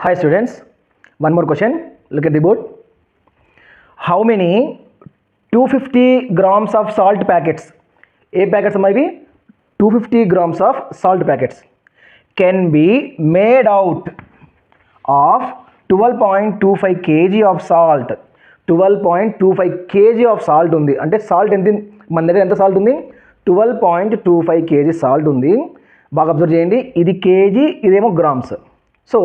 Hi students, one more question. Look at the board. How many 250 grams of salt packets? A packets maybe 250 grams of salt packets can be made out of 12.25 kg of salt. 12.25 kg of salt ఉంది అంటే salt ఎంత మన దగ్గర ఎంత salt ఉంది 12.25 kg salt ఉంది. బాగా observe చేయండి, ఇది కేజీ ఇదేమో గ్రామ్స్. సో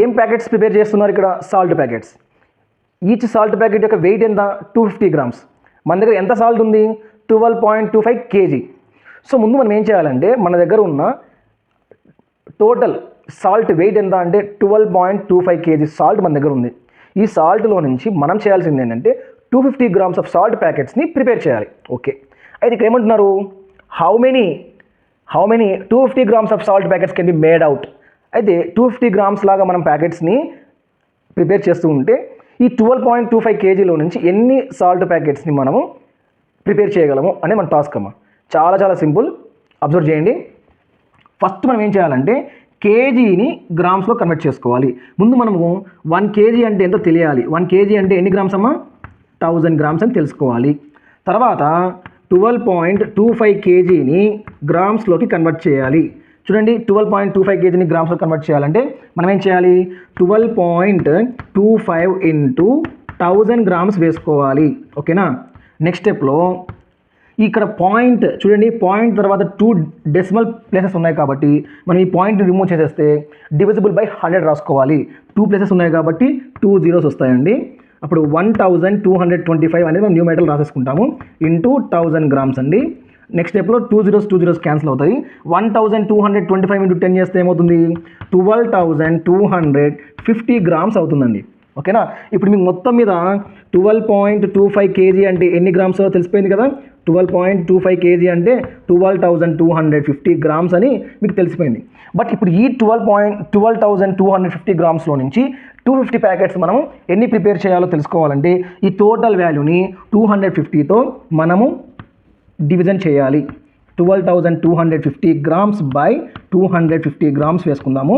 ఏం ప్యాకెట్స్ ప్రిపేర్ చేస్తున్నారు ఇక్కడ? Salt packets. Each salt packet యొక్క వెయిట్ ఎంత? 250 గ్రామ్స్. మన దగ్గర ఎంత సాల్ట్ ఉంది? 12.25 kg. సో ముందు మనం ఏం చేయాలంటే మన దగ్గర ఉన్న టోటల్ సాల్ట్ వెయిట్ ఎంత అంటే 12.25 kg సాల్ట్ మన దగ్గర ఉంది. ఈ సాల్ట్లో నుంచి మనం చేయాల్సింది ఏంటంటే 250 గ్రామ్స్ ఆఫ్ సాల్ట్ ప్యాకెట్స్ని ప్రిపేర్ చేయాలి. ఓకే, అయితే ఇక్కడ ఏమంటున్నారు? How many 250 grams of salt packets can be made out. అయితే 250 గ్రామ్స్ లాగా మనం ప్యాకెట్స్ని ప్రిపేర్ చేస్తూ ఉంటే ఈ 12.25 kgలో నుంచి ఎన్ని సాల్ట్ ప్యాకెట్స్ని మనము ప్రిపేర్ చేయగలము అనే మన టాస్క్ అమ్మ. చాలా చాలా సింపుల్, అబ్జర్వ్ చేయండి. ఫస్ట్ మనం ఏం చేయాలంటే కేజీని గ్రామ్స్లో కన్వర్ట్ చేసుకోవాలి. ముందు మనము 1 kg అంటే ఎంతో తెలియాలి. 1 kg అంటే ఎన్ని గ్రామ్స్ అమ్మా? 1000 గ్రామ్స్ అని తెలుసుకోవాలి. తర్వాత 12.25 kgని గ్రామ్స్లోకి కన్వర్ట్ చేయాలి. చూడండి, 12.25 kgని గ్రామ్స్లో కన్వర్ట్ చేయాలంటే మనం ఏం చేయాలి? 12.25 ఇంటూ 1000 గ్రామ్స్ వేసుకోవాలి. ఓకేనా? నెక్స్ట్ స్టెప్లో ఇక్కడ పాయింట్ చూడండి, పాయింట్ తర్వాత 2 డెసిమల్ ప్లేసెస్ ఉన్నాయి కాబట్టి మనం ఈ పాయింట్ని రిమూవ్ చేసేస్తే డివిజిబుల్ బై 100 రాసుకోవాలి. 2 ప్లేసెస్ ఉన్నాయి కాబట్టి 2 zeros వస్తాయండి. అప్పుడు 1225 అనేది మనం న్యూమరేటర్ రాసేసుకుంటాము ఇంటూ 1000 గ్రామ్స్ అండి. నెక్స్ట్ స్టెప్లో 2 zeros క్యాన్సిల్ అవుతాయి. 1225 ఇంటూ 10 చేస్తే ఏమవుతుంది? 12,250 గ్రామ్స్ అవుతుందండి. ఓకేనా? ఇప్పుడు మీకు మొత్తం మీద 12.25 kg అంటే ఎన్ని గ్రామ్స్ తెలిసిపోయింది కదా. 12.25 kg అంటే 12,250 గ్రామ్స్ అని మీకు తెలిసిపోయింది. బట్ ఇప్పుడు ఈ 12,250 గ్రామ్స్లో నుంచి 250 ప్యాకెట్స్ మనం ఎన్ని ప్రిపేర్ చేయాలో తెలుసుకోవాలంటే ఈ టోటల్ వాల్యూని 250తో మనము డివిజన్ చేయాలి. 12,250 గ్రామ్స్ బై 250 గ్రామ్స్ వేసుకుందాము.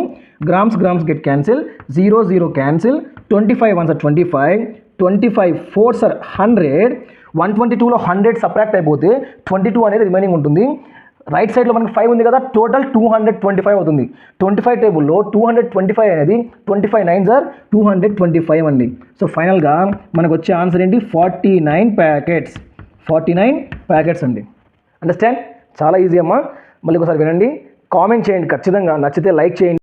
Grams get cancel, 0 cancel, 25 1s are 25, 25 4s are 100. 122లో 100 subtract అయిపోతే 22 అనేది రిమైనింగ్ ఉంటుంది. రైట్ సైడ్లో మనకి 5 ఉంది కదా, టోటల్ 225 అవుతుంది. 25 టేబుల్లో 225 అనేది 25 9s are 225 అండి. సో ఫైనల్గా మనకు వచ్చే ఆన్సర్ ఏంటి? 49 ప్యాకెట్స్ అండి. అండర్స్టాండ్? చాలా ఈజీ అమ్మా. మళ్ళీ ఒకసారి వినండి, కామెంట్ చేయండి, ఖచ్చితంగా నచ్చితే లైక్ చేయండి.